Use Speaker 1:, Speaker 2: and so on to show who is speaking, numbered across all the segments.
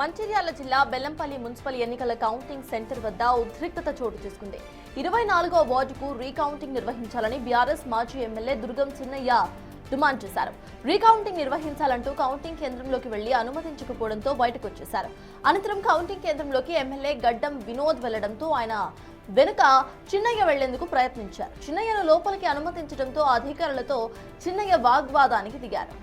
Speaker 1: మంచిర్యాల జిల్లా బెల్లంపల్లి మున్సిపల్ ఎన్నికల counting centre వద్ద ఉద్రిక్తత చోటు చేసుకుంది. 24వ వార్డుకు రీకౌంటింగ్ నిర్వహించాలని బీఆర్ఎస్ మాజీ ఎమ్మెల్యే దుర్గం చిన్నయ్య డిమాండ్ చేశారు. రీకౌంటింగ్ నిర్వహించాలంటూ కౌంటింగ్ కేంద్రంలోకి వెళ్లి అనుమతించకపోవడంతో బయటకు వచ్చేశారు. అనంతరం కౌంటింగ్ కేంద్రంలోకి ఎమ్మెల్యే గడ్డం వినోద్ వెళ్లడంతో ఆయన వెనుక చిన్నయ్య వెళ్లేందుకు ప్రయత్నించారు. చిన్నయ్యను లోపలికి అనుమతించడంతో అధికారులతో చిన్నయ్య వాగ్వాదానికి దిగారు.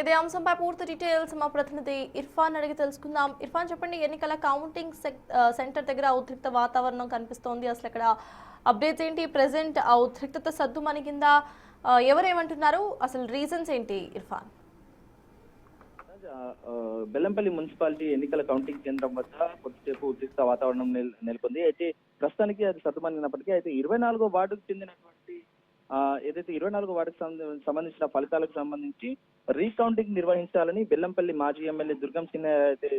Speaker 1: ఇదే అంశంపై పూర్తి డీటెయిల్స్ మా ప్రతినిధి ఇర్ఫాన్ అడిగి తెలుసుకుందాం. ఇర్ఫాన్, చెప్పండి, ఎన్నికల కౌంటింగ్ సెంటర్ దగ్గర ఉద్రిక్త వాతావరణం కనిపిస్తోంది. అసలు ఇక్కడ అప్డేట్స్ ఏంటి? ప్రెసెంట్ ఆ ఉద్రిక్తత సద్దుమణిగిందా? ఎవరేమంటున్నారు? అసలు రీజన్స్ ఏంటి ఇర్ఫాన్?
Speaker 2: బెల్లంపల్లి మున్సిపాలిటీ ఎన్నికల కౌంటింగ్ కేంద్రం వద్ద కొద్దిసేపు ఉద్రిక్త వాతావరణం నెలకొంది. అయితే ప్రస్తుతానికి అది సద్దుమణిగినప్పటికీ అయితే 24వ వార్డుకు చెందినటువంటి ఏదైతే 24వ వార్డుకు సంబంధించిన ఫలితాలకు సంబంధించి రీకౌంటింగ్ నిర్వహించాలని బెల్లంపల్లి మాజీ ఎమ్మెల్యే దుర్గం చిన్నయ్య అయితే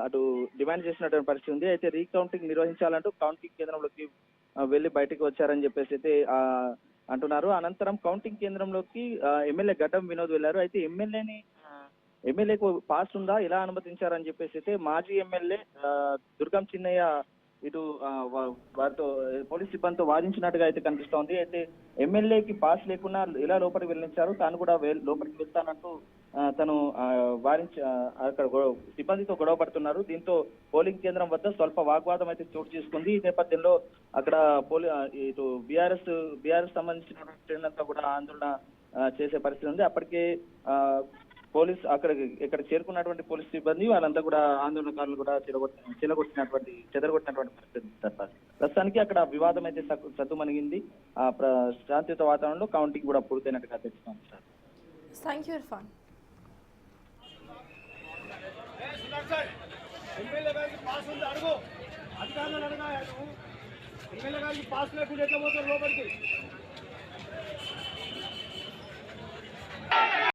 Speaker 2: అటు డిమాండ్ చేసినటువంటి పరిస్థితి ఉంది. అయితే రీకౌంటింగ్ నిర్వహించాలంటూ కౌంటింగ్ కేంద్రంలోకి వెళ్లి బయటకు వచ్చారని చెప్పేసి అయితే అంటున్నారు. అనంతరం కౌంటింగ్ కేంద్రంలోకి ఎమ్మెల్యే గడ్డం వినోద్ వెళ్లారు. అయితే ఎమ్మెల్యేకు పాస్ ఉందా, ఎలా అనుమతించారని చెప్పేసి అయితే మాజీ ఎమ్మెల్యే దుర్గం చిన్నయ్య ఇటు వారితో పోలీస్ సిబ్బందితో వాదించినట్టుగా అయితే కనిపిస్తోంది. అయితే ఎమ్మెల్యేకి పాస్ లేకుండా ఎలా లోపలికి వెళ్ళించారు, తాను కూడా లోపలికి వెళ్తానంటూ తను అక్కడ సిబ్బందితో గొడవ పడుతున్నారు. దీంతో పోలింగ్ కేంద్రం వద్ద స్వల్ప వాగ్వాదం అయితే చోటు చేసుకుంది. ఈ నేపథ్యంలో అక్కడ ఇటు బీఆర్ఎస్ సంబంధించిన శ్రేణులంతా కూడా ఆందోళన చేసే పరిస్థితి ఉంది. అప్పటికే పోలీస్ ఇక్కడ చేరుకున్నటువంటి పోలీస్ సిబ్బంది వాళ్ళంతా కూడా ఆందోళనకారులు కూడా చెదరగొట్టినటువంటి పరిస్థితి. ప్రస్తుతానికి అక్కడ వివాదం అయితే సద్దుమణిగింది. శాంతియుత వాతావరణంలో కౌంటింగ్ కూడా పూర్తయినట్టుగా తెలుస్తుంది sir.
Speaker 1: Thank you Irfan.
Speaker 3: MLA గారికి పాస్ ఉంది, అడుగు అధికారులను అడగా. ఎమ్మెల్యే గారికి పాస్ లేకుండా ఎట్లా పోతారు లోపలికి?